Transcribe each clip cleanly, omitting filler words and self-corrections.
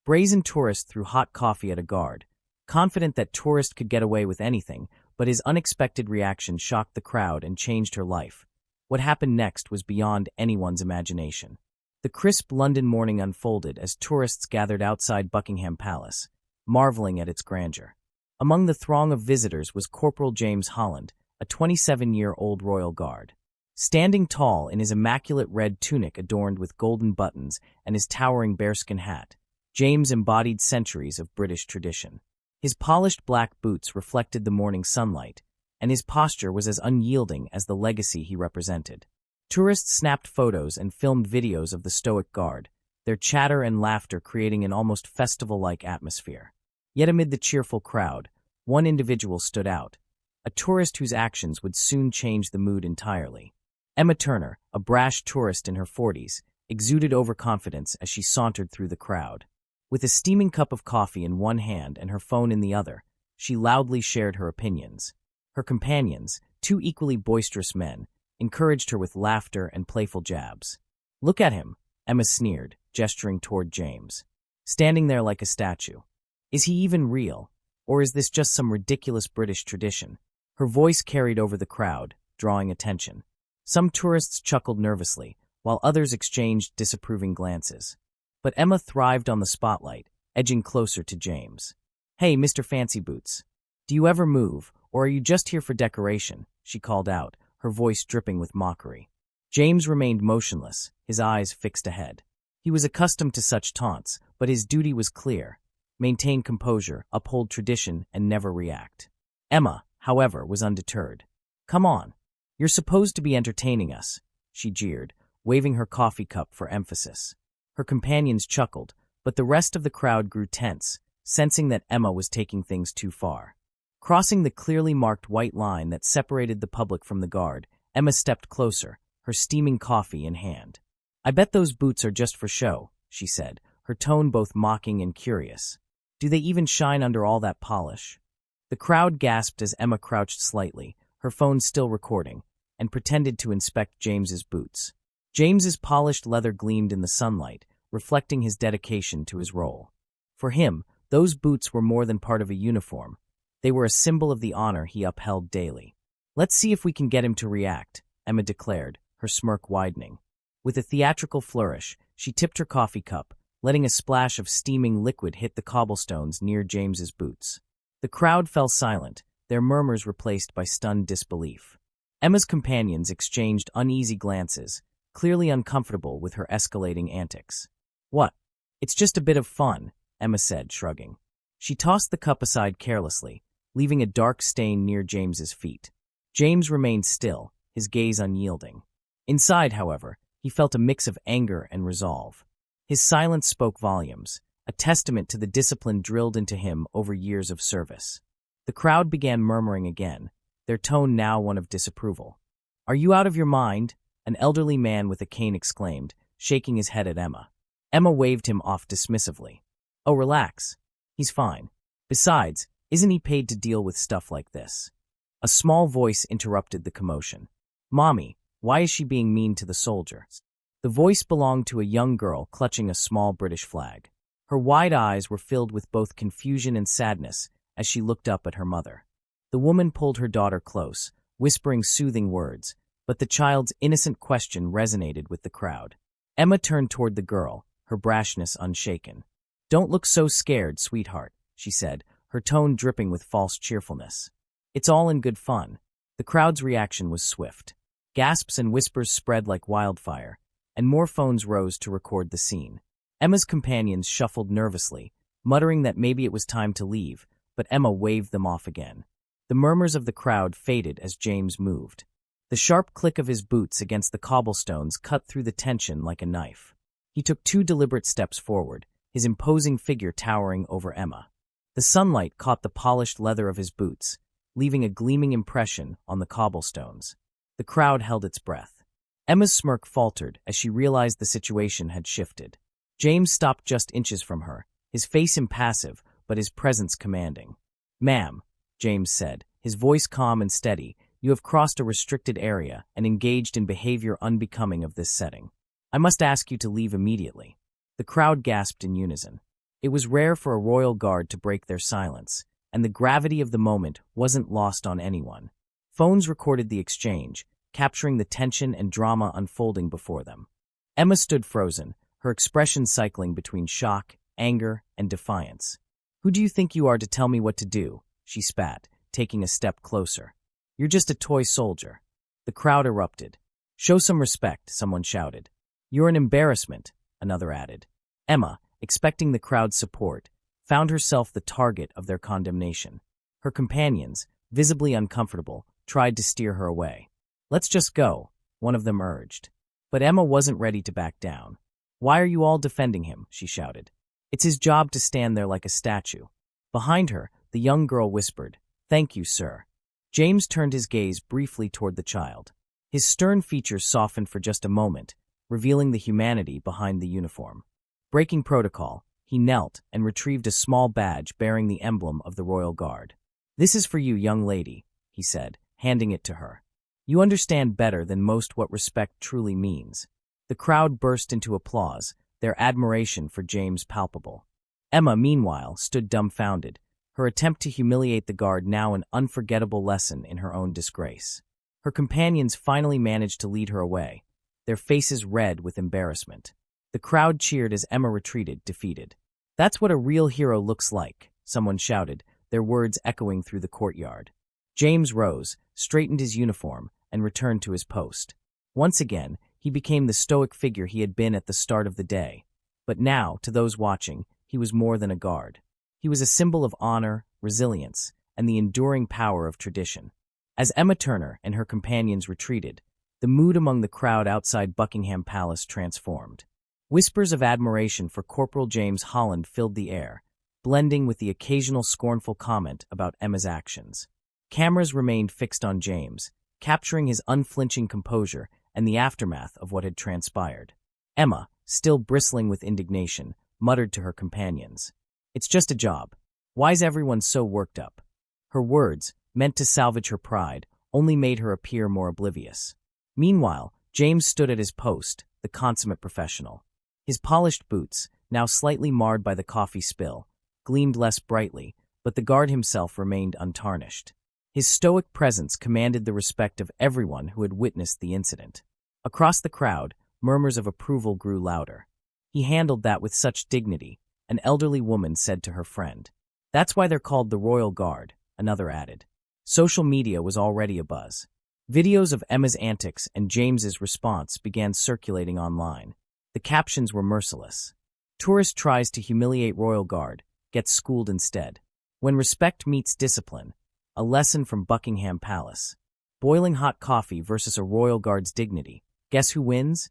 Brazen tourist threw hot coffee at a guard, confident that tourist could get away with anything, but his unexpected reaction shocked the crowd and changed her life. What happened next was beyond anyone's imagination. The crisp London morning unfolded as tourists gathered outside Buckingham Palace, marveling at its grandeur. Among the throng of visitors was Corporal James Holland, a 27-year-old royal guard. Standing tall in his immaculate red tunic adorned with golden buttons and his towering bearskin hat, James embodied centuries of British tradition. His polished black boots reflected the morning sunlight, and his posture was as unyielding as the legacy he represented. Tourists snapped photos and filmed videos of the stoic guard, their chatter and laughter creating an almost festival-like atmosphere. Yet amid the cheerful crowd, one individual stood out, a tourist whose actions would soon change the mood entirely. Emma Turner, a brash tourist in her 40s, exuded overconfidence as she sauntered through the crowd. With a steaming cup of coffee in one hand and her phone in the other, she loudly shared her opinions. Her companions, two equally boisterous men, encouraged her with laughter and playful jabs. "Look at him," Emma sneered, gesturing toward James. "Standing there like a statue. Is he even real, or is this just some ridiculous British tradition?" Her voice carried over the crowd, drawing attention. Some tourists chuckled nervously, while others exchanged disapproving glances. But Emma thrived on the spotlight, edging closer to James. "Hey, Mr. Fancy Boots. Do you ever move, or are you just here for decoration?" she called out, her voice dripping with mockery. James remained motionless, his eyes fixed ahead. He was accustomed to such taunts, but his duty was clear: maintain composure, uphold tradition, and never react. Emma, however, was undeterred. "Come on. You're supposed to be entertaining us," she jeered, waving her coffee cup for emphasis. Her companions chuckled, but the rest of the crowd grew tense, sensing that Emma was taking things too far. Crossing the clearly marked white line that separated the public from the guard, Emma stepped closer, her steaming coffee in hand. "I bet those boots are just for show," she said, her tone both mocking and curious. "Do they even shine under all that polish?" The crowd gasped as Emma crouched slightly, her phone still recording, and pretended to inspect James's boots. James's polished leather gleamed in the sunlight, reflecting his dedication to his role. For him, those boots were more than part of a uniform. They were a symbol of the honor he upheld daily. "Let's see if we can get him to react," Emma declared, her smirk widening. With a theatrical flourish, she tipped her coffee cup, letting a splash of steaming liquid hit the cobblestones near James's boots. The crowd fell silent, their murmurs replaced by stunned disbelief. Emma's companions exchanged uneasy glances, clearly uncomfortable with her escalating antics. "What? It's just a bit of fun," Emma said, shrugging. She tossed the cup aside carelessly, leaving a dark stain near James's feet. James remained still, his gaze unyielding. Inside, however, he felt a mix of anger and resolve. His silence spoke volumes, a testament to the discipline drilled into him over years of service. The crowd began murmuring again, their tone now one of disapproval. "Are you out of your mind?" an elderly man with a cane exclaimed, shaking his head at Emma. Emma waved him off dismissively. "Oh, relax. He's fine. Besides, isn't he paid to deal with stuff like this?" A small voice interrupted the commotion. "Mommy, why is she being mean to the soldiers?" The voice belonged to a young girl clutching a small British flag. Her wide eyes were filled with both confusion and sadness as she looked up at her mother. The woman pulled her daughter close, whispering soothing words, but the child's innocent question resonated with the crowd. Emma turned toward the girl, her brashness unshaken. "Don't look so scared, sweetheart," she said, her tone dripping with false cheerfulness. "It's all in good fun." The crowd's reaction was swift. Gasps and whispers spread like wildfire, and more phones rose to record the scene. Emma's companions shuffled nervously, muttering that maybe it was time to leave, but Emma waved them off again. The murmurs of the crowd faded as James moved. The sharp click of his boots against the cobblestones cut through the tension like a knife. He took 2 deliberate steps forward, his imposing figure towering over Emma. The sunlight caught the polished leather of his boots, leaving a gleaming impression on the cobblestones. The crowd held its breath. Emma's smirk faltered as she realized the situation had shifted. James stopped just inches from her, his face impassive, but his presence commanding. "Ma'am," James said, his voice calm and steady, "you have crossed a restricted area and engaged in behavior unbecoming of this setting. I must ask you to leave immediately." The crowd gasped in unison. It was rare for a royal guard to break their silence, and the gravity of the moment wasn't lost on anyone. Phones recorded the exchange, capturing the tension and drama unfolding before them. Emma stood frozen, her expression cycling between shock, anger, and defiance. "Who do you think you are to tell me what to do?" she spat, taking a step closer. "You're just a toy soldier." The crowd erupted. "Show some respect," someone shouted. "You're an embarrassment," another added. Emma, expecting the crowd's support, found herself the target of their condemnation. Her companions, visibly uncomfortable, tried to steer her away. "Let's just go," one of them urged. But Emma wasn't ready to back down. "Why are you all defending him?" she shouted. "It's his job to stand there like a statue." Behind her, the young girl whispered, "Thank you, sir." James turned his gaze briefly toward the child. His stern features softened for just a moment, revealing the humanity behind the uniform. Breaking protocol, he knelt and retrieved a small badge bearing the emblem of the Royal Guard. "This is for you, young lady," he said, handing it to her. "You understand better than most what respect truly means." The crowd burst into applause, their admiration for James palpable. Emma, meanwhile, stood dumbfounded, her attempt to humiliate the guard now an unforgettable lesson in her own disgrace. Her companions finally managed to lead her away, their faces red with embarrassment. The crowd cheered as Emma retreated, defeated. "That's what a real hero looks like," someone shouted, their words echoing through the courtyard. James rose, straightened his uniform, and returned to his post. Once again, he became the stoic figure he had been at the start of the day. But now, to those watching, he was more than a guard. He was a symbol of honor, resilience, and the enduring power of tradition. As Emma Turner and her companions retreated, the mood among the crowd outside Buckingham Palace transformed. Whispers of admiration for Corporal James Holland filled the air, blending with the occasional scornful comment about Emma's actions. Cameras remained fixed on James, capturing his unflinching composure and the aftermath of what had transpired. Emma, still bristling with indignation, muttered to her companions, "It's just a job. Why's everyone so worked up?" Her words, meant to salvage her pride, only made her appear more oblivious. Meanwhile, James stood at his post, the consummate professional. His polished boots, now slightly marred by the coffee spill, gleamed less brightly, but the guard himself remained untarnished. His stoic presence commanded the respect of everyone who had witnessed the incident. Across the crowd, murmurs of approval grew louder. "He handled that with such dignity," an elderly woman said to her friend. "That's why they're called the Royal Guard," another added. Social media was already abuzz. Videos of Emma's antics and James's response began circulating online. The captions were merciless. "Tourist tries to humiliate Royal Guard, gets schooled instead. When respect meets discipline, a lesson from Buckingham Palace. Boiling hot coffee versus a Royal Guard's dignity. Guess who wins?"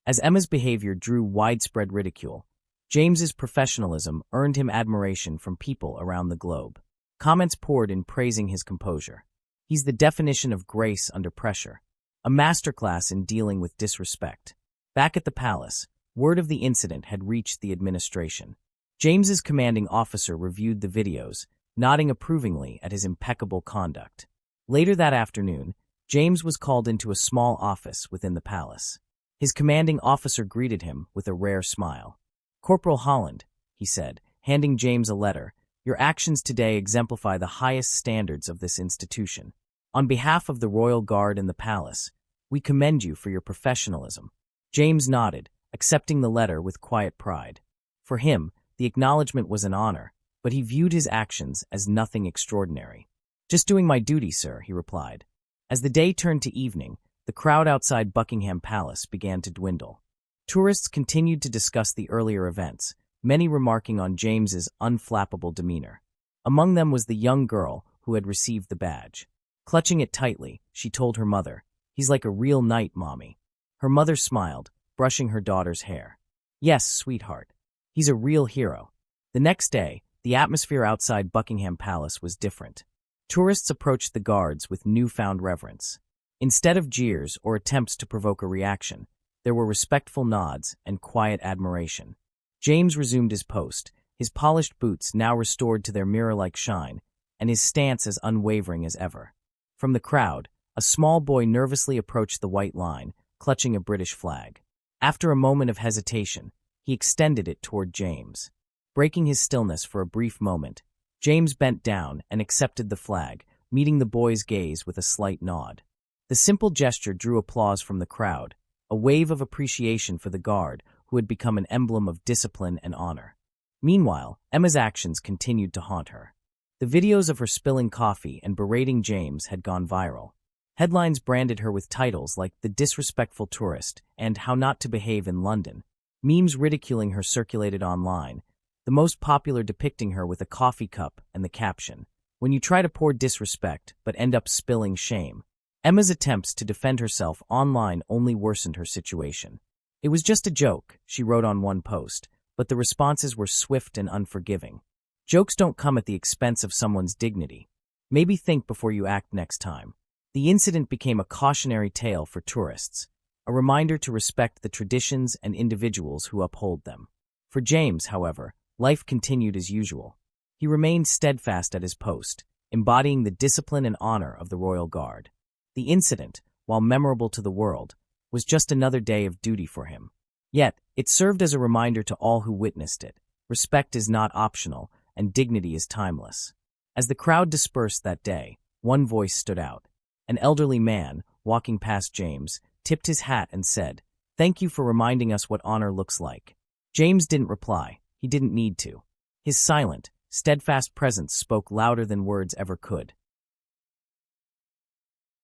As Emma's behavior drew widespread ridicule, James's professionalism earned him admiration from people around the globe. Comments poured in praising his composure. "He's the definition of grace under pressure. A masterclass in dealing with disrespect." Back at the palace, word of the incident had reached the administration. James's commanding officer reviewed the videos, nodding approvingly at his impeccable conduct. Later that afternoon, James was called into a small office within the palace. His commanding officer greeted him with a rare smile. "Corporal Holland," he said, handing James a letter, "your actions today exemplify the highest standards of this institution. On behalf of the Royal Guard and the palace, we commend you for your professionalism." James nodded, accepting the letter with quiet pride. For him, the acknowledgement was an honor, but he viewed his actions as nothing extraordinary. "Just doing my duty, sir," he replied. As the day turned to evening, the crowd outside Buckingham Palace began to dwindle. Tourists continued to discuss the earlier events, many remarking on James's unflappable demeanor. Among them was the young girl who had received the badge. Clutching it tightly, she told her mother, "He's like a real knight, Mommy." Her mother smiled, brushing her daughter's hair. "Yes, sweetheart. He's a real hero." The next day, the atmosphere outside Buckingham Palace was different. Tourists approached the guards with newfound reverence. Instead of jeers or attempts to provoke a reaction, there were respectful nods and quiet admiration. James resumed his post, his polished boots now restored to their mirror-like shine, and his stance as unwavering as ever. From the crowd, a small boy nervously approached the white line, clutching a British flag. After a moment of hesitation, he extended it toward James. Breaking his stillness for a brief moment, James bent down and accepted the flag, meeting the boy's gaze with a slight nod. The simple gesture drew applause from the crowd, a wave of appreciation for the guard who had become an emblem of discipline and honor. Meanwhile, Emma's actions continued to haunt her. The videos of her spilling coffee and berating James had gone viral. Headlines branded her with titles like The Disrespectful Tourist and How Not to Behave in London. Memes ridiculing her circulated online, the most popular depicting her with a coffee cup and the caption, "When you try to pour disrespect but end up spilling shame." Emma's attempts to defend herself online only worsened her situation. "It was just a joke," she wrote on one post, but the responses were swift and unforgiving. Jokes don't come at the expense of someone's dignity. Maybe think before you act next time. The incident became a cautionary tale for tourists, a reminder to respect the traditions and individuals who uphold them. For James, however, life continued as usual. He remained steadfast at his post, embodying the discipline and honor of the Royal Guard. The incident, while memorable to the world, was just another day of duty for him. Yet, it served as a reminder to all who witnessed it. Respect is not optional, and dignity is timeless. As the crowd dispersed that day, one voice stood out. An elderly man, walking past James, tipped his hat and said, "Thank you for reminding us what honor looks like." James didn't reply. He didn't need to. His silent, steadfast presence spoke louder than words ever could.